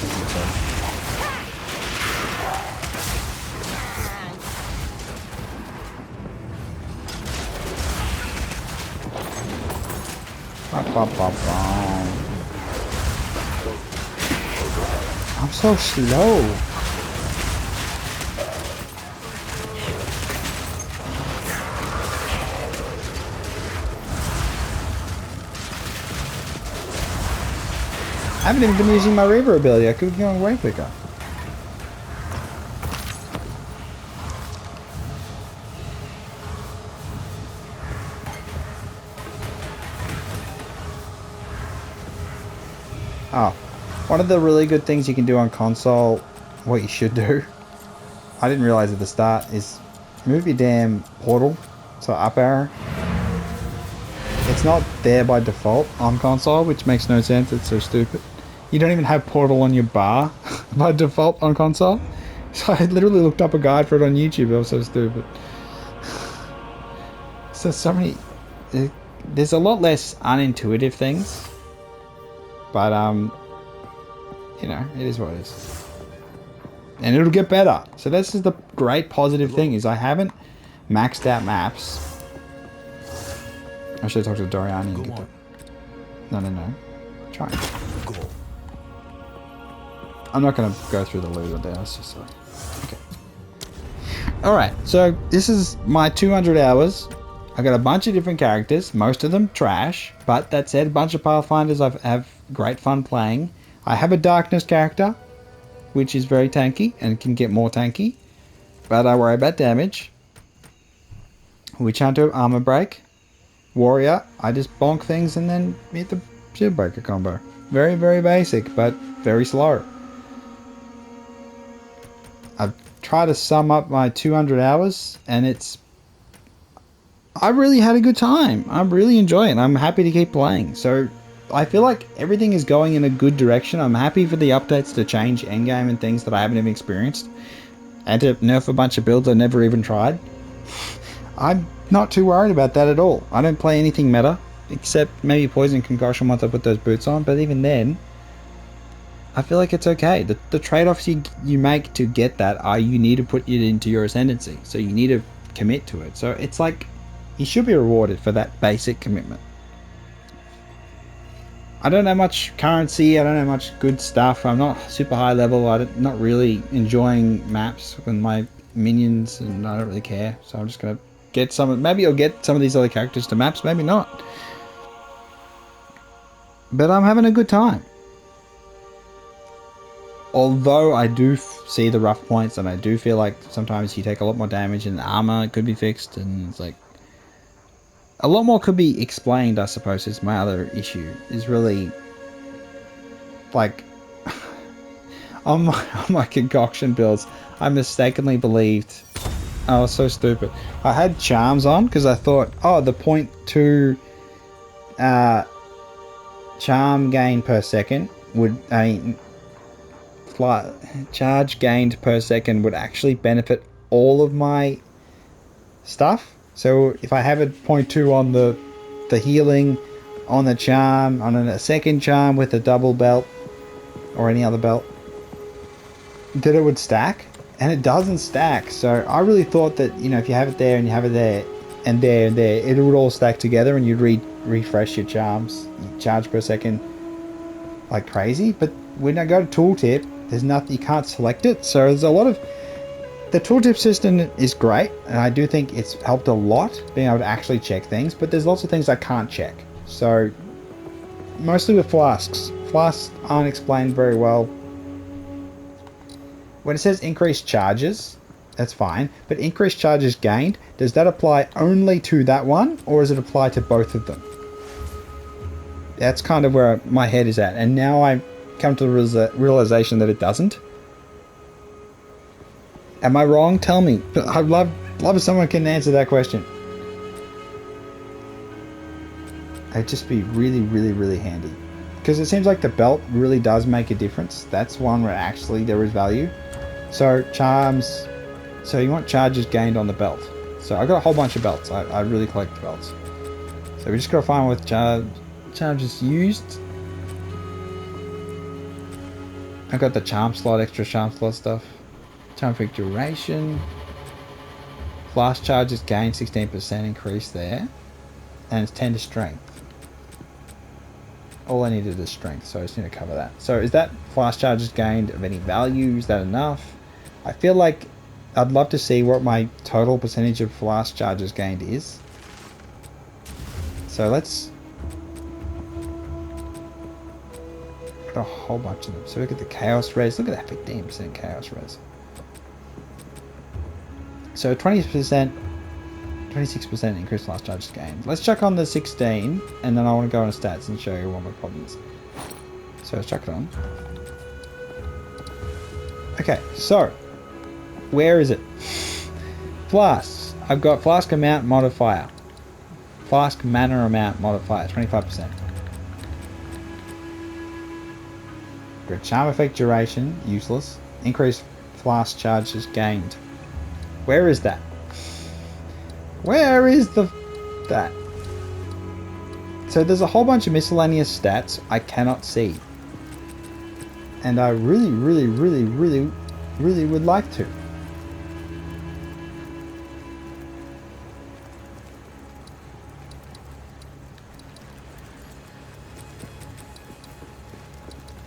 [SPEAKER 1] I'm so slow. I haven't even been using my Reaver ability. I could be going way quicker. Oh, one of the really good things you can do on console, what you should do, I didn't realize at the start, is move your damn portal, so up arrow. It's it's not there by default on console, which makes no sense. It's so stupid. You don't even have Portal on your bar by default on console. So I literally looked up a guide for it on YouTube. It was so stupid. So many... There's a lot less unintuitive things. But, you know, it is what it is. And it'll get better. So this is the great positive thing, is I haven't maxed out maps. I should talk to Doriani and get that. No. Try. I'm not going to go through the loot there. It's just like... Okay. Alright, so this is my 200 hours. I got a bunch of different characters. Most of them trash. But that said, a bunch of Pathfinders I have great fun playing. I have a Darkness character, which is very tanky and can get more tanky. But I worry about damage. Witch Hunter, Armor Break. Warrior, I just bonk things and then hit the Shield Breaker combo. Very, very basic, but very slow. I've tried to sum up my 200 hours, and it's... I really had a good time. I'm really enjoying it. I'm happy to keep playing. So I feel like everything is going in a good direction. I'm happy for the updates to change endgame and things that I haven't even experienced. And to nerf a bunch of builds I've never even tried. I'm not too worried about that at all. I don't play anything meta, except maybe Poison Concussion once I put those boots on. But even then, I feel like it's okay. The trade-offs you make to get that are you need to put it into your Ascendancy. So you need to commit to it. So it's like, you should be rewarded for that basic commitment. I don't have much currency. I don't have much good stuff. I'm not super high level. I'm not really enjoying maps with my minions, and I don't really care. So I'm just going to get some... Maybe I'll get some of these other characters to maps. Maybe not. But I'm having a good time. Although I do see the rough points, and I do feel like sometimes you take a lot more damage and armor could be fixed, and it's like... A lot more could be explained, I suppose, is my other issue. Is really... Like... on my concoction builds, I mistakenly believed... Oh, so stupid. I had charms on, because I thought, oh, the 0.2 charm gain per second would... charge gained per second would actually benefit all of my stuff. So if I have a 0.2 on the healing, on the charm, on a second charm with a double belt or any other belt, that it would stack, and it doesn't stack. So I really thought that, you know, if you have it there and you have it there and there and there, it would all stack together and you'd refresh your charms, you charge per second like crazy. But when I go to tooltip, there's nothing, you can't select it. So there's a lot of... The tooltip system is great, and I do think it's helped a lot being able to actually check things, but there's lots of things I can't check. So, mostly with flasks. Flasks aren't explained very well. When it says increased charges, that's fine, but increased charges gained, does that apply only to that one, or does it apply to both of them? That's kind of where my head is at, and now I come to the realization that it doesn't. Am I wrong? Tell me. I'd love if someone can answer that question. It'd just be really, really, really handy. Because it seems like the belt really does make a difference. That's one where actually there is value. So, charms. So you want charges gained on the belt. So I got a whole bunch of belts. I really collect the belts. So we just got to find what charges used. I got the charm slot, extra charm slot stuff. Charm duration. Flash charges gain 16% increase there. And it's 10 to strength. All I needed is strength, so I just need to cover that. So is that flash charges gained of any value? Is that enough? I feel like I'd love to see what my total percentage of flash charges gained is. So let's... Got a whole bunch of them. So look at the chaos res. Look at that 15% chaos res. So 20%, 26% increased last charges gained. Let's check on the 16, and then I want to go on stats and show you what my problem is. So let's check it on. Okay, so where is it? Flasks. I've got flask amount modifier. flask mana amount modifier, 25%. Good charm effect duration, useless. Increased flask charges gained. Where is that? Where is that? So there's a whole bunch of miscellaneous stats I cannot see. And I really would like to.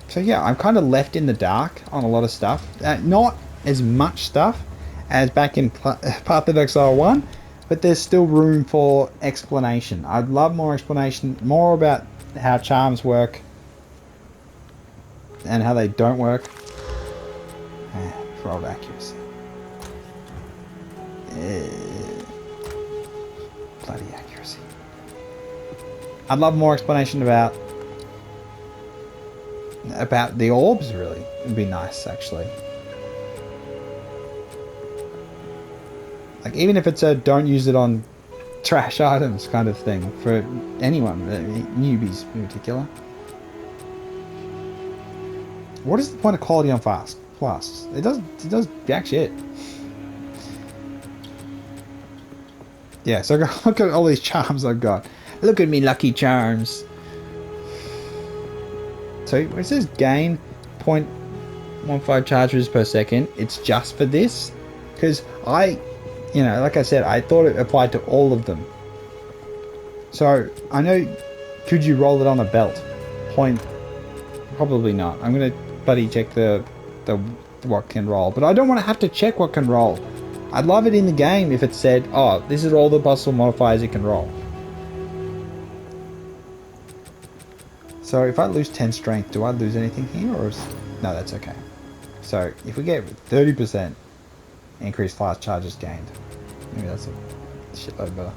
[SPEAKER 1] So yeah, I'm kind of left in the dark on a lot of stuff. Not as much stuff as back in Path of Exile 1, but there's still room for explanation. I'd love more explanation, more about how charms work and how they don't work. Rolled accuracy. Bloody accuracy. I'd love more explanation about the orbs, really. It'd be nice, actually. Like, even if it's a don't use it on trash items kind of thing for anyone, newbies in particular. What is the point of quality on flasks? It does jack shit. Yeah, so look at all these charms I've got. Look at me lucky charms. So it says gain 0.15 charges per second. It's just for this, because like I said, I thought it applied to all of them. So I know, could you roll it on a belt? Probably not. I'm gonna bloody check the what can roll, but I don't want to have to check what can roll. I'd love it in the game if it said, oh, this is all the possible modifiers it can roll. So if I lose 10 strength, do I lose anything here, or no? That's okay. So if we get 30% increased flask charges gained, maybe that's a shitload better.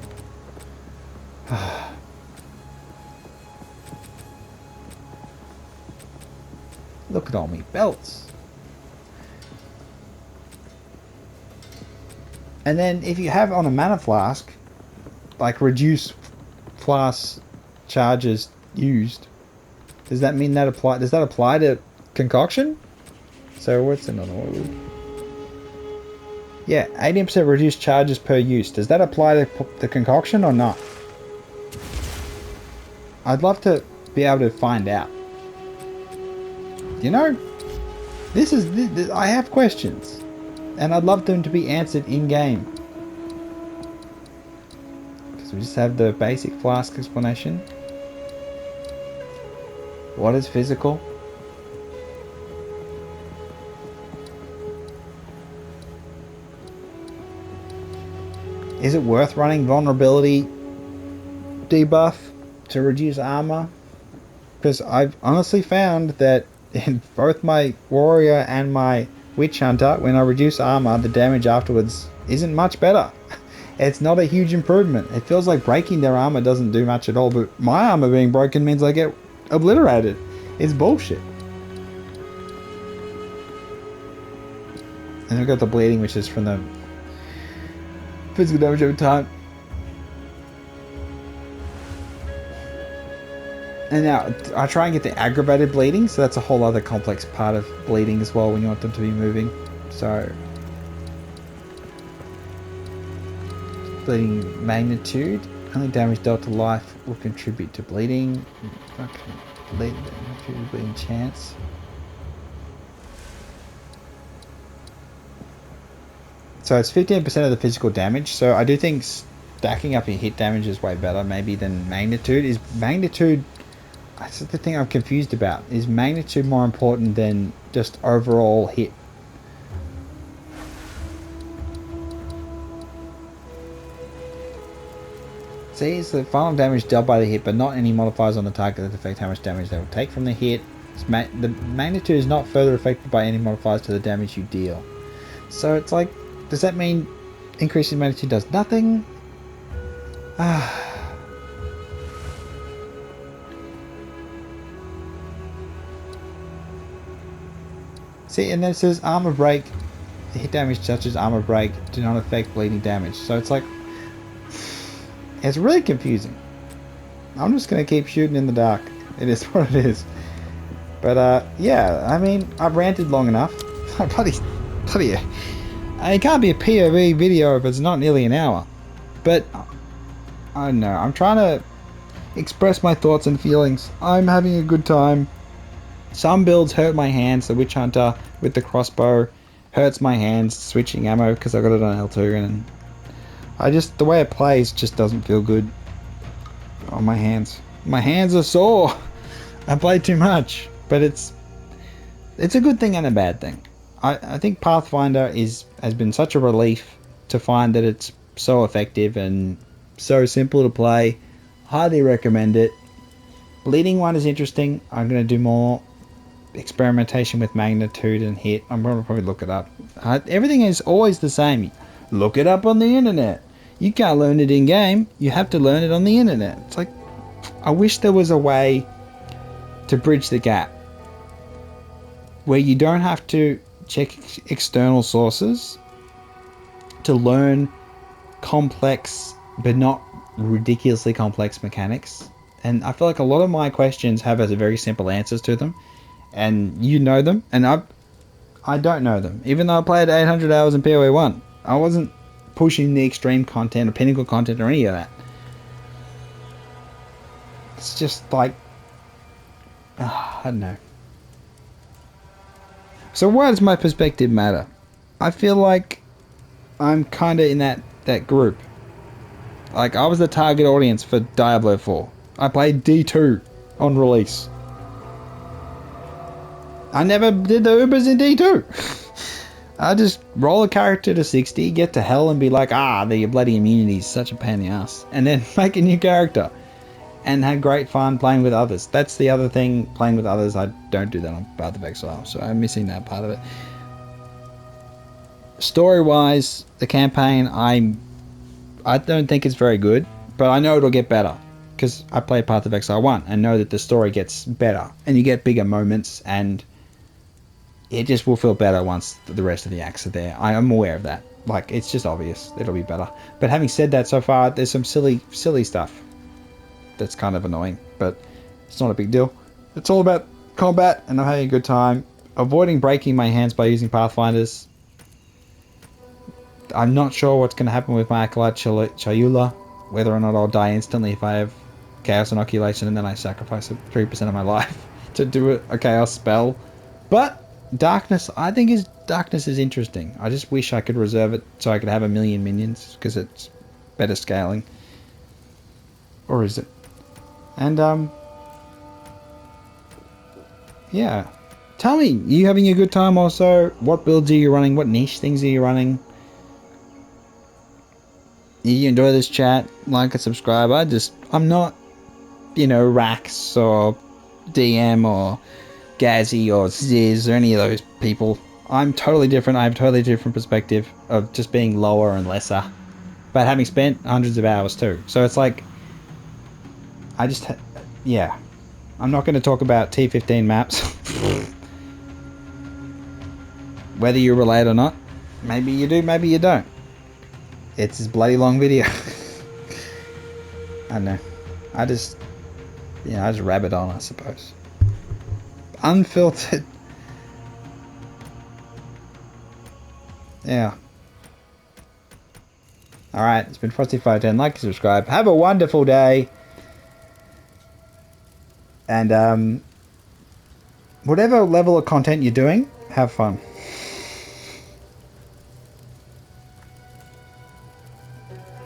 [SPEAKER 1] Look at all me belts. And then if you have on a mana flask, like reduce flask charges used, does that mean that apply? Does that apply to concoction? So what's another one? Yeah, 18% reduced charges per use. Does that apply to the concoction or not? I'd love to be able to find out. You know, this I have questions, and I'd love them to be answered in game. Because we just have the basic flask explanation. What is physical? Is it worth running vulnerability debuff to reduce armor? Because I've honestly found that in both my warrior and my witch hunter, when I reduce armor, the damage afterwards isn't much better. It's not a huge improvement. It feels like breaking their armor doesn't do much at all, but my armor being broken means I get obliterated. It's bullshit. And I've got the bleeding, which is from the physical damage over time. And now I try and get the aggravated bleeding, so that's a whole other complex part of bleeding as well when you want them to be moving. So bleeding magnitude, only damage dealt to life will contribute to bleeding. Okay, bleeding chance. So it's 15% of the physical damage. So I do think stacking up your hit damage is way better maybe than magnitude. Is magnitude... That's the thing I'm confused about. Is magnitude more important than just overall hit? See, it's the final damage dealt by the hit, but not any modifiers on the target that affect how much damage they will take from the hit. The magnitude is not further affected by any modifiers to the damage you deal. So it's like, does that mean increasing magnitude does nothing? See, and then it says armor break. The hit damage such as armor break do not affect bleeding damage. So it's like, It's really confusing. I'm just going to keep shooting in the dark. It is what it is. But, yeah, I mean, I've ranted long enough. bloody, it can't be a POV video if it's not nearly an hour. But, I don't know. I'm trying to express my thoughts and feelings. I'm having a good time. Some builds hurt my hands. The Witch Hunter with the crossbow hurts my hands switching ammo because I got it on L2, and the way it plays just doesn't feel good on my hands. My hands are sore. I play too much, but it's a good thing and a bad thing. I think Pathfinder has been such a relief to find that it's so effective and so simple to play. Highly recommend it. Bleeding one is interesting. I'm going to do more experimentation with magnitude and hit. I'm going to probably look it up. Everything is always the same. Look it up on the internet. You can't learn it in game. You have to learn it on the internet. It's like, I wish there was a way to bridge the gap where you don't have to check external sources to learn complex but not ridiculously complex mechanics. And I feel like a lot of my questions have as very simple answers to them, and you know them, and I don't know them. Even though I played 800 hours in PoE 1, I wasn't pushing the extreme content or pinnacle content or any of that. It's just like, I don't know. So why does my perspective matter? I feel like I'm kind of in that group. Like, I was the target audience for Diablo 4. I played D2 on release. I never did the Ubers in D2. I just roll a character to 60, get to hell and be like, the bloody immunity is such a pain in the ass. And then make a new character. And had great fun playing with others. That's the other thing, playing with others. I don't do that on Path of Exile, so I'm missing that part of it. Story-wise, the campaign, I don't think it's very good, but I know it'll get better. Because I played Path of Exile 1 and know that the story gets better. And you get bigger moments, and it just will feel better once the rest of the acts are there. I am aware of that. Like, it's just obvious. It'll be better. But having said that, so far, there's some silly stuff that's kind of annoying, but it's not a big deal. It's all about combat, and I'm having a good time. Avoiding breaking my hands by using Pathfinders. I'm not sure what's going to happen with my Acolyte Chayula, whether or not I'll die instantly if I have Chaos Inoculation and then I sacrifice 3% of my life to do a Chaos spell. But Darkness, I think Darkness is interesting. I just wish I could reserve it so I could have 1,000,000 minions, because it's better scaling. Or is it? And, yeah. Tell me, you having a good time also? What builds are you running? What niche things are you running? You enjoy this chat, like and subscribe. I'm not, Rax or DM or Gazzy or Ziz or any of those people. I'm totally different. I have a totally different perspective of just being lower and lesser, but having spent hundreds of hours too. So it's like, yeah. I'm not going to talk about T15 maps. Whether you relate or not. Maybe you do, maybe you don't. It's this bloody long video. I don't know. I just rabbit on, I suppose. Unfiltered. Yeah. Alright, it's been Frosty510. Like and subscribe. Have a wonderful day. And whatever level of content you're doing, have fun.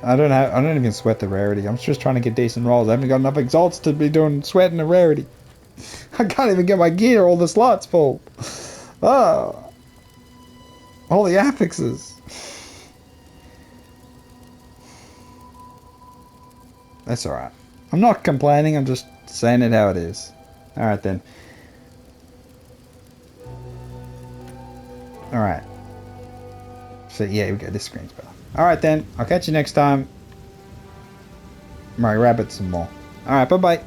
[SPEAKER 1] I don't even sweat the rarity. I'm just trying to get decent rolls. I haven't got enough exalts to be doing sweating the rarity. I can't even get my gear, all the slots full. Oh. All the affixes. That's alright. I'm not complaining, I'm just saying it how it is. Alright then. Alright. So yeah, we go. This screen's better. Alright then. I'll catch you next time. Murray Rabbit some more. Alright, bye bye.